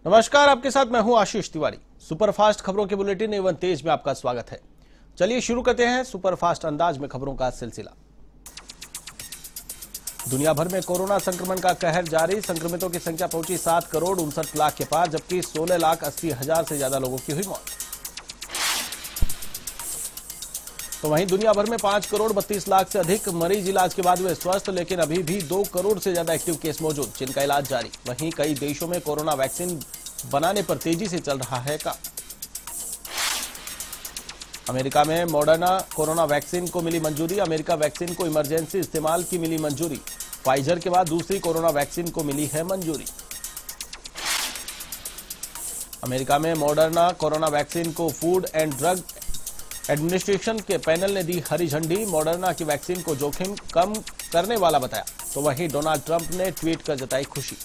नमस्कार, आपके साथ मैं हूं आशीष तिवारी। सुपरफास्ट खबरों के बुलेटिन एवं तेज में आपका स्वागत है। चलिए शुरू करते हैं सुपरफास्ट अंदाज में खबरों का सिलसिला। दुनिया भर में कोरोना संक्रमण का कहर जारी। संक्रमितों की संख्या पहुंची 7,59,00,000 के पार, जबकि 16,80,000 से ज्यादा लोगों की हुई मौत। तो वहीं दुनिया भर में 5,32,00,000 से अधिक मरीज इलाज के बाद हुए स्वस्थ, लेकिन अभी भी 2 करोड़ से ज्यादा एक्टिव केस मौजूद, जिनका इलाज जारी। वहीं कई देशों में कोरोना वैक्सीन बनाने पर तेजी से चल रहा है काम। अमेरिका में मॉडर्ना कोरोना वैक्सीन को मिली मंजूरी। अमेरिका वैक्सीन को इमरजेंसी इस्तेमाल की मिली मंजूरी। फाइजर के बाद दूसरी कोरोना वैक्सीन को मिली है मंजूरी। अमेरिका में मॉडर्ना कोरोना वैक्सीन को फूड एंड ड्रग एडमिनिस्ट्रेशन के पैनल ने दी हरी झंडी। मॉडर्ना की वैक्सीन को जोखिम कम करने वाला बताया। तो वहीं डोनाल्ड ट्रंप ने ट्वीट कर जताई खुशी।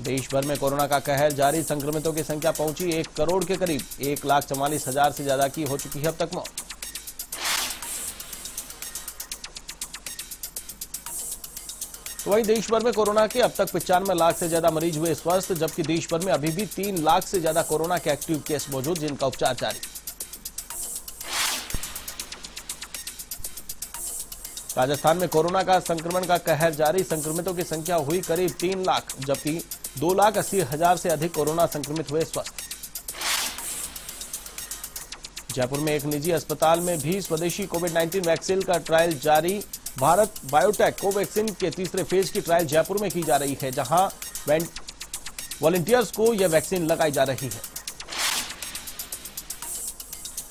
देश भर में कोरोना का कहर जारी। संक्रमितों की संख्या पहुंची 1 करोड़ के करीब। 1,44,000 से ज्यादा की हो चुकी है अब तक मौत। तो वहीं देश भर में कोरोना के अब तक 95 लाख से ज्यादा मरीज हुए स्वस्थ, जबकि देश भर में अभी भी 3 लाख से ज्यादा कोरोना के एक्टिव केस मौजूद, जिनका उपचार जारी। राजस्थान में कोरोना का संक्रमण का कहर जारी। संक्रमितों की संख्या हुई करीब 3 लाख, जबकि 2,80,000 से अधिक कोरोना संक्रमित हुए स्वस्थ। जयपुर में एक निजी अस्पताल में भी स्वदेशी कोविड-19 वैक्सीन का ट्रायल जारी। भारत बायोटेक कोवैक्सीन के तीसरे फेज की ट्रायल जयपुर में की जा रही है, जहां वॉलंटियर्स को यह वैक्सीन लगाई जा रही है।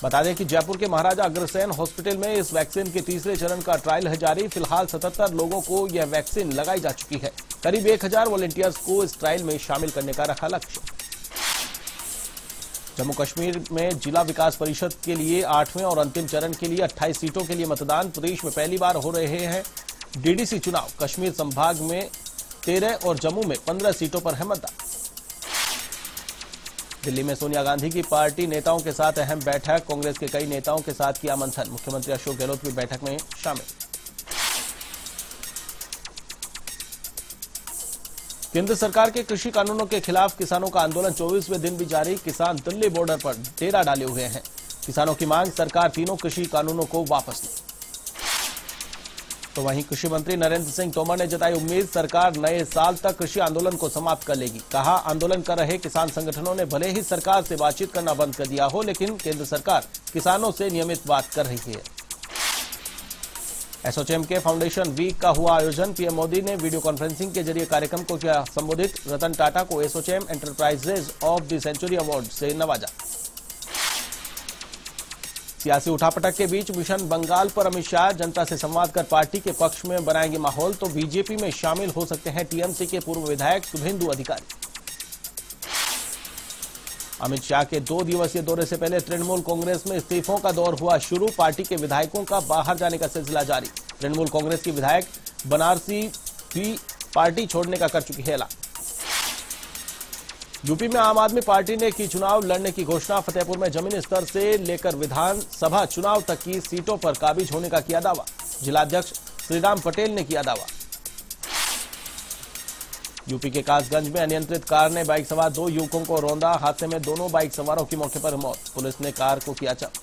बता दें कि जयपुर के महाराजा अग्रसेन हॉस्पिटल में इस वैक्सीन के तीसरे चरण का ट्रायल है जारी। फिलहाल 77 लोगों को यह वैक्सीन लगाई जा चुकी है। करीब 1,000 वॉलंटियर्स को इस ट्रायल में शामिल करने का रखा लक्ष्य। जम्मू कश्मीर में जिला विकास परिषद के लिए 8वें और अंतिम चरण के लिए 28 सीटों के लिए मतदान। प्रदेश में पहली बार हो रहे हैं डीडीसी चुनाव। कश्मीर संभाग में 13 और जम्मू में 15 सीटों पर है मतदान। दिल्ली में सोनिया गांधी की पार्टी नेताओं के साथ अहम बैठक। कांग्रेस के कई नेताओं के साथ किया मंथन। मुख्यमंत्री अशोक गहलोत भी बैठक में शामिल। केंद्र सरकार के कृषि कानूनों के खिलाफ किसानों का आंदोलन 24वें दिन भी जारी। किसान दिल्ली बॉर्डर पर डेरा डाले हुए हैं। किसानों की मांग, सरकार तीनों कृषि कानूनों को वापस ले। तो वहीं कृषि मंत्री नरेंद्र सिंह तोमर ने जताई उम्मीद, सरकार नए साल तक कृषि आंदोलन को समाप्त कर लेगी। कहा, आंदोलन कर रहे किसान संगठनों ने भले ही सरकार से बातचीत करना बंद कर दिया हो, लेकिन केंद्र सरकार किसानों से नियमित बात कर रही है। एसोचैम के फाउंडेशन वीक का हुआ आयोजन। पीएम मोदी ने वीडियो कॉन्फ्रेंसिंग के जरिए कार्यक्रम को किया संबोधित। रतन टाटा को ASSOCHAM enterprises of the century award से नवाजा। सियासी उठापटक के बीच मिशन बंगाल पर अमित शाह जनता से संवाद कर पार्टी के पक्ष में बनाएंगे माहौल। तो बीजेपी में शामिल हो सकते हैं टीएमसी के पूर्व विधायक शुभेंदु अधिकारी। अमित शाह के 2 दिवसीय दौरे से पहले तृणमूल कांग्रेस में इस्तीफों का दौर हुआ शुरू। पार्टी के विधायकों का बाहर जाने का सिलसिला जारी। तृणमूल कांग्रेस की विधायक बनारसी भी पार्टी छोड़ने का कर चुकी है ऐलान। यूपी में आम आदमी पार्टी ने की चुनाव लड़ने की घोषणा। फतेहपुर में जमीनी स्तर से लेकर विधानसभा चुनाव तक की सीटों पर काबिज होने का किया दावा। जिलाध्यक्ष श्रीराम पटेल ने किया दावा। यूपी के कासगंज में अनियंत्रित कार ने बाइक सवार 2 युवकों को रौंदा। हादसे में दोनों बाइक सवारों की मौके पर मौत। पुलिस ने कार को किया जब्त।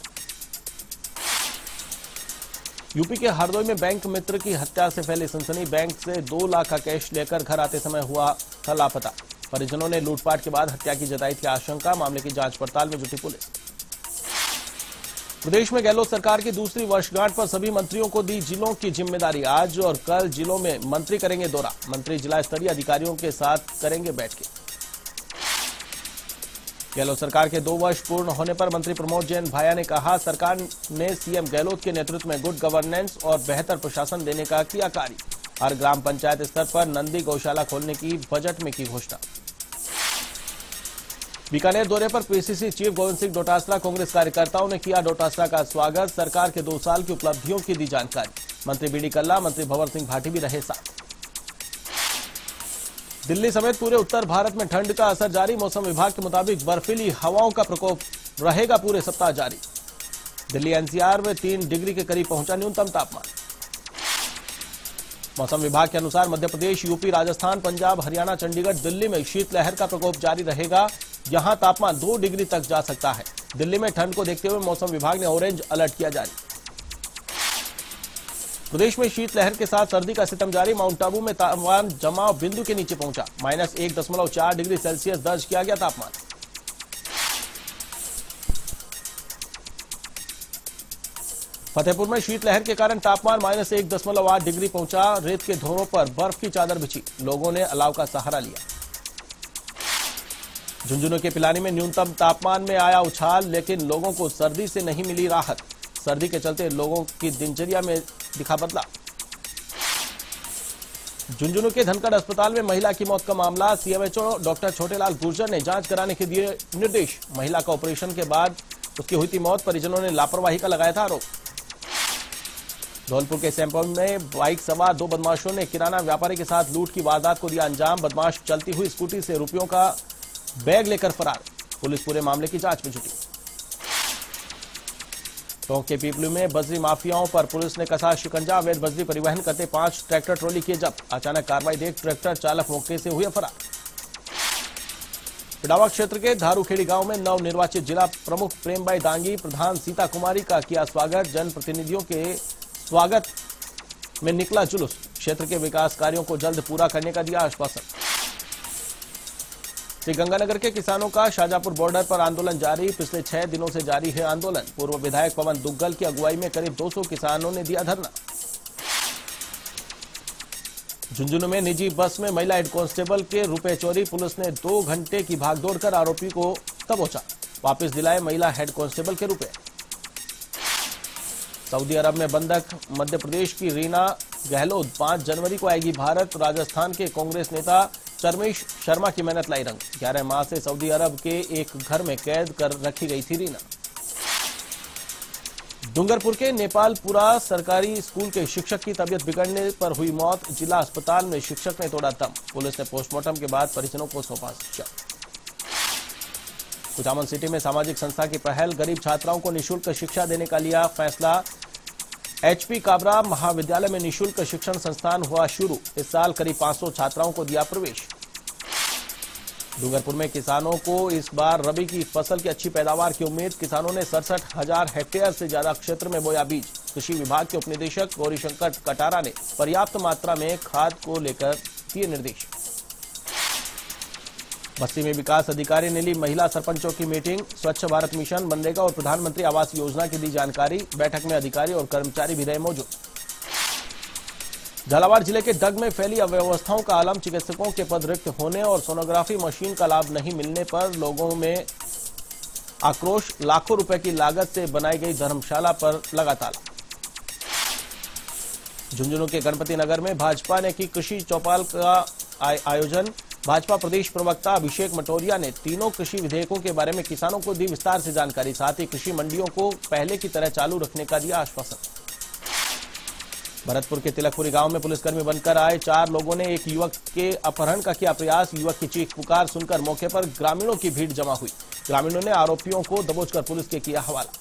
यूपी के हरदोई में बैंक मित्र की हत्या से फैली सनसनी। बैंक से 2 लाख का कैश लेकर घर आते समय हुआ था लापता। परिजनों ने लूटपाट के बाद हत्या की जताई थी आशंका। मामले की जांच पड़ताल में जुटी पुलिस। प्रदेश में गहलोत सरकार की दूसरी वर्षगांठ पर सभी मंत्रियों को दी जिलों की जिम्मेदारी। आज और कल जिलों में मंत्री करेंगे दौरा। मंत्री जिला स्तरीय अधिकारियों के साथ करेंगे बैठकें। गहलोत सरकार के 2 वर्ष पूर्ण होने पर मंत्री प्रमोद जैन भाया ने कहा, सरकार ने सीएम गहलोत के नेतृत्व में गुड गवर्नेंस और बेहतर प्रशासन देने का किया कार्य। हर ग्राम पंचायत स्तर पर नंदी गौशाला खोलने की बजट में की घोषणा। बीकानेर दौरे पर पीसीसी चीफ गोविंद सिंह डोटासरा कांग्रेस कार्यकर्ताओं ने किया डोटासरा का स्वागत। सरकार के 2 साल की उपलब्धियों की दी जानकारी। मंत्री बीडी कल्ला, मंत्री भंवर सिंह भाटी भी रहे साथ। दिल्ली समेत पूरे उत्तर भारत में ठंड का असर जारी। मौसम विभाग के मुताबिक बर्फीली हवाओं का प्रकोप रहेगा पूरे सप्ताह जारी। दिल्ली एनसीआर में 3 डिग्री के करीब पहुंचा न्यूनतम तापमान। मौसम विभाग के अनुसार मध्य प्रदेश, यूपी, राजस्थान, पंजाब, हरियाणा, चंडीगढ़, दिल्ली में शीतलहर का प्रकोप जारी रहेगा। यहां तापमान 2 डिग्री तक जा सकता है। दिल्ली में ठंड को देखते हुए मौसम विभाग ने ऑरेंज अलर्ट किया जारी। प्रदेश में शीतलहर के साथ सर्दी का सितम जारी। माउंट आबू में तापमान जमाव बिंदु के नीचे पहुंचा। -1.4 डिग्री सेल्सियस दर्ज किया गया तापमान। फतेहपुर में शीतलहर के कारण तापमान -1.8 डिग्री पहुंचा। रेत के धोरों पर बर्फ की चादर बिछी। लोगों ने अलाव का सहारा लिया। झुंझुनू के पिलानी में न्यूनतम तापमान में आया उछाल, लेकिन लोगों को सर्दी से नहीं मिली राहत। सर्दी के चलते लोगों की दिनचर्या में दिखा बदलाव। झुंझुनू के धनखड़ अस्पताल में महिला की मौत का मामला। सीएमएचओ डॉक्टर छोटेलाल गुर्जर ने जांच कराने के दिए निर्देश। महिला का ऑपरेशन के बाद उसकी हुई थी मौत। परिजनों ने लापरवाही का लगाया था आरोप। धौलपुर के सैंपल में बाइक सवार 2 बदमाशों ने किराना व्यापारी के साथ लूट की वारदात को दिया अंजाम। बदमाश चलती हुई स्कूटी से रुपयों का बैग लेकर फरार। पुलिस पूरे मामले की जांच में जुटी। टोंक के पीपलू में बजरी माफियाओं पर पुलिस ने कसा शिकंजा। अवैध बजरी परिवहन करते 5 ट्रैक्टर ट्रॉली किए जब्त। अचानक कार्रवाई देख ट्रैक्टर चालक मौके से हुए फरार। पिडावा क्षेत्र के धारूखेड़ी गांव में नवनिर्वाचित जिला प्रमुख प्रेमबाई दांगी, प्रधान सीता कुमारी का किया स्वागत। जनप्रतिनिधियों के स्वागत में निकला जुलूस। क्षेत्र के विकास कार्यों को जल्द पूरा करने का दिया आश्वासन। श्रीगंगानगर के किसानों का शाहजहांपुर बॉर्डर पर आंदोलन जारी। पिछले 6 दिनों से जारी है आंदोलन। पूर्व विधायक पवन दुग्गल की अगुवाई में करीब 200 किसानों ने दिया धरना। झुंझुनू में निजी बस में महिला हेड कांस्टेबल के रुपए चोरी। पुलिस ने 2 घंटे की भागदौड़ कर आरोपी को दबोचा। वापस दिलाए महिला हेड कांस्टेबल के रुपए। सऊदी अरब में बंधक मध्य प्रदेश की रीना गहलोत 5 जनवरी को आएगी भारत। राजस्थान के कांग्रेस नेता चरमेश शर्मा की मेहनत लाई रंग। 11 माह से सऊदी अरब के एक घर में कैद कर रखी गई थी रीना। डूंगरपुर के नेपालपुरा सरकारी स्कूल के शिक्षक की तबीयत बिगड़ने पर हुई मौत। जिला अस्पताल में शिक्षक ने तोड़ा दम। पुलिस ने पोस्टमार्टम के बाद परिजनों को सौंपा शव। कुचामन सिटी में सामाजिक संस्था की पहल। गरीब छात्राओं को निःशुल्क शिक्षा देने का लिया फैसला। एचपी काबरा महाविद्यालय में निःशुल्क शिक्षण संस्थान हुआ शुरू। इस साल करीब 500 छात्राओं को दिया प्रवेश। डूंगरपुर में किसानों को इस बार रबी की फसल की अच्छी पैदावार की उम्मीद। किसानों ने 67,000 हेक्टेयर से ज्यादा क्षेत्र में बोया बीज। कृषि विभाग के उपनिदेशक गौरीशंकर कटारा ने पर्याप्त मात्रा में खाद को लेकर दिए निर्देश। बस्ती में विकास अधिकारी ने ली महिला सरपंचों की मीटिंग। स्वच्छ भारत मिशन, मनरेगा और प्रधानमंत्री आवास योजना की दी जानकारी। बैठक में अधिकारी और कर्मचारी भी रहे मौजूद। झालावाड़ जिले के डग में फैली अव्यवस्थाओं का आलम। चिकित्सकों के पद रिक्त होने और सोनोग्राफी मशीन का लाभ नहीं मिलने पर लोगों में आक्रोश। लाखों रुपए की लागत से बनाई गई धर्मशाला पर लगा ताला। झुंझुनू के गणपति नगर में भाजपा ने की कृषि चौपाल का आयोजन। भाजपा प्रदेश प्रवक्ता अभिषेक मटोरिया ने तीनों कृषि विधेयकों के बारे में किसानों को दी विस्तार से जानकारी। साथ ही कृषि मंडियों को पहले की तरह चालू रखने का दिया आश्वासन। भरतपुर के तिलकपुरी गांव में पुलिसकर्मी बनकर आए 4 लोगों ने एक युवक के अपहरण का किया प्रयास। युवक की चीख पुकार सुनकर मौके पर ग्रामीणों की भीड़ जमा हुई। ग्रामीणों ने आरोपियों को दबोचकर पुलिस के किया हवाला।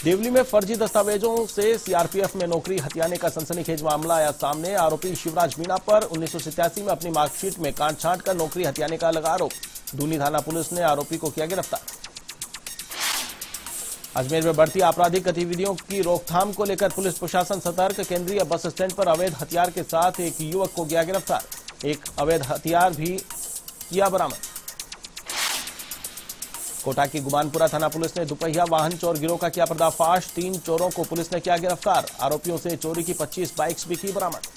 देवली में फर्जी दस्तावेजों से सीआरपीएफ में नौकरी हथियाने का सनसनीखेज मामला आया सामने। आरोपी शिवराज मीणा पर 1987 में अपनी मार्कशीट में काट छांट कर नौकरी हथियाने का लगा आरोप। दूनी थाना पुलिस ने आरोपी को किया गिरफ्तार। अजमेर में बढ़ती आपराधिक गतिविधियों की रोकथाम को लेकर पुलिस प्रशासन सतर्क। केंद्रीय बस स्टैंड पर अवैध हथियार के साथ एक युवक को किया गिरफ्तार। एक अवैध हथियार भी किया बरामद। कोटा की गुमानपुरा थाना पुलिस ने दुपहिया वाहन चोर गिरोह का किया पर्दाफाश। 3 चोरों को पुलिस ने किया गिरफ्तार। आरोपियों से चोरी की 25 बाइक्स भी की बरामद।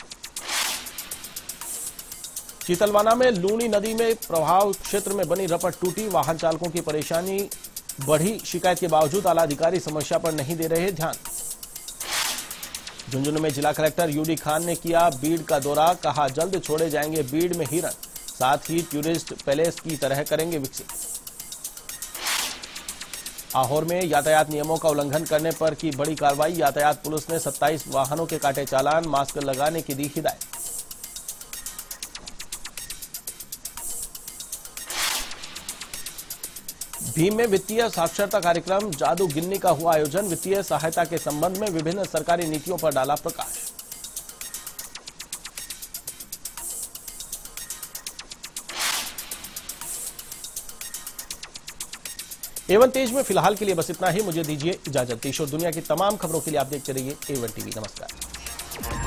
चीतलवाना में लूनी नदी में प्रभाव क्षेत्र में बनी रपट टूटी। वाहन चालकों की परेशानी बढ़ी। शिकायत के बावजूद आला अधिकारी समस्या पर नहीं दे रहे ध्यान। झुंझुनू में जिला कलेक्टर यूडी खान ने किया बीड़ का दौरा। कहा जल्द छोड़े जाएंगे बीड़ में हिरण। साथ ही टूरिस्ट पैलेस की तरह करेंगे विकसित। आहोर में यातायात नियमों का उल्लंघन करने पर की बड़ी कार्रवाई। यातायात पुलिस ने 27 वाहनों के काटे चालान। मास्क लगाने की दी हिदायत। भीम में वित्तीय साक्षरता कार्यक्रम जादू गिन्नी का हुआ आयोजन। वित्तीय सहायता के संबंध में विभिन्न सरकारी नीतियों पर डाला प्रकाश। A1 तेज में फिलहाल के लिए बस इतना ही। मुझे दीजिए इजाजत। देश और दुनिया की तमाम खबरों के लिए आप देखते रहिए A1 टीवी। नमस्कार।